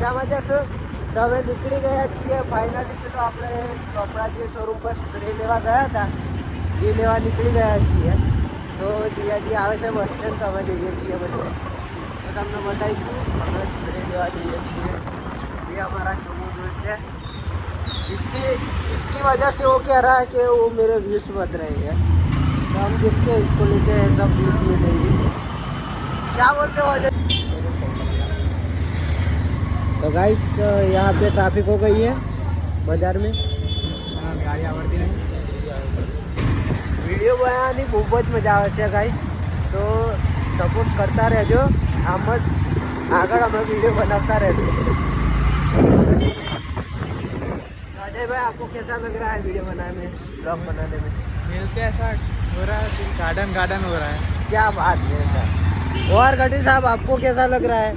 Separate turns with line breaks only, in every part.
મજામાં જશો. તો હવે નીકળી ગયા છીએ ફાઇનલી. પેલો આપણે ચોપડા જે શોરૂમ પર સ્પ્રે લેવા ગયા હતા એ લેવા નીકળી ગયા છીએ. તો જીયાજી આવે છે બસ સ્ટેન્ડ, તો અમે જઈએ છીએ બસ સ્ટેન્ડ. તો તમને बताइए અમે स्प्रे लेवा जइए છીએ. ये हमारा चोमू दोस्त है. इसकी वजह से वो कह रहा है कि वो मेरे व्यूज बढ़ रहे हैं. तो हम देखते हैं इसको लेते हैं, सब व्यूज मिलेंगे. क्या बोलते हो अजय? तो गाइस यहाँ पे ट्रैफिक हो गई है बाजार में.
ગાડી આવડતી નહીં.
વિડીયો બનાવવાની બહુ જ મજા આવે છે ગાઈસ. તો સપોર્ટ करता રહેજો. આમ જ આગળ અમે वीडियो बनाता रहते. अजय भाई आपको कैसा लग रहा है वीडियो बनाने में, ब्लॉग बनाने में?
मिलते ऐसा हो रहा है, गार्डन गार्डन हो रहा है.
क्या बात है सर. और गढ़ी साहब आपको कैसा लग रहा है?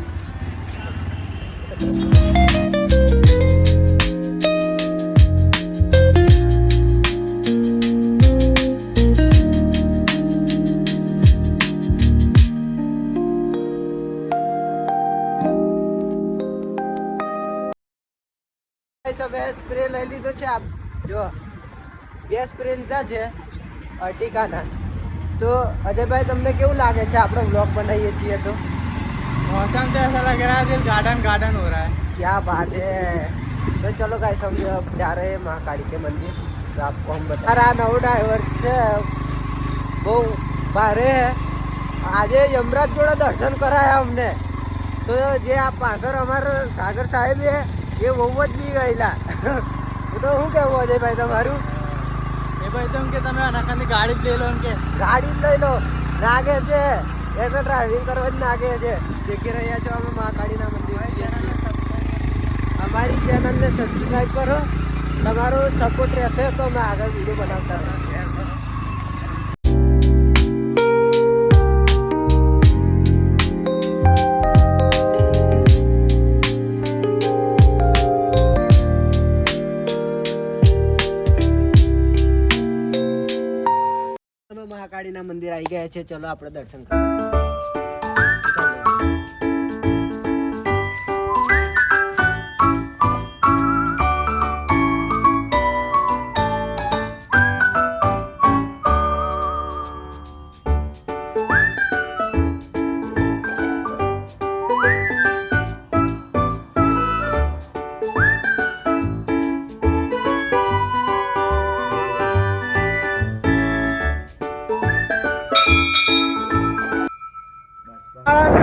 હવે સ્પ્રે લઈ લીધો છે. આપ જો 2 સ્પ્રે લીધા છે અર્ટિકાના. તો અજયભાઈ તમને કેવું લાગે છે આપણે વ્લોગ બનાવીએ છીએ તો?
मौसम तो ऐसा लग रहा है दिल गार्डन गार्डन हो रहा है.
क्या बात है. तो चलो गाइस हम अब जा रहे हैं महाकाली के मंदिर. तो आपको हम बता रहा नव ड्राइवर છે બહુ ભારે હે. આજે યમરાજ જોડે દર્શન કરાયા અમને. તો જે આ પાછળ અમારા સાગર સાહેબ છે એ બહુ જ બી ગયેલા. તો શું કહેવું અજયભાઈ તમારું?
એ ભાઈ તો કે તમે આનાકાની ગાડી જ લઈ લો કે
ગાડી જ લઈ લો. નાગે છે એટલે ડ્રાઇવિંગ કરવા જ નાગે છે. દેખી રહ્યા છો અમે મહાકાળીના મંદિર. અમારી ચેનલને સબસ્ક્રાઈબ કરો. તમારો સપોર્ટ રહેશે તો અમે આગળ વિડીયો બનાવતા રહીશું. મહાકાળીના મંદિર આવી ગયા છે. ચલો આપણે દર્શન કરીએ.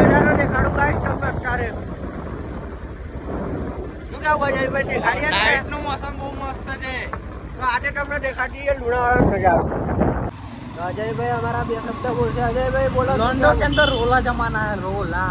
નજારો દેખાડું ગાઈસ તમને અત્યારે. શું કેવું અજયભાઈ દેખાડીએ ને?
નાઈટનો મોસમ બહુ મસ્ત છે.
તો આજે તમને દેખાડીએ લુણાવાડાનો નજારો. તો અજયભાઈ અમારા 2 શબ્દ બોલશે. અજયભાઈ બોલો.
लॉन्डो के अंदर रोला जमाना है, रोला.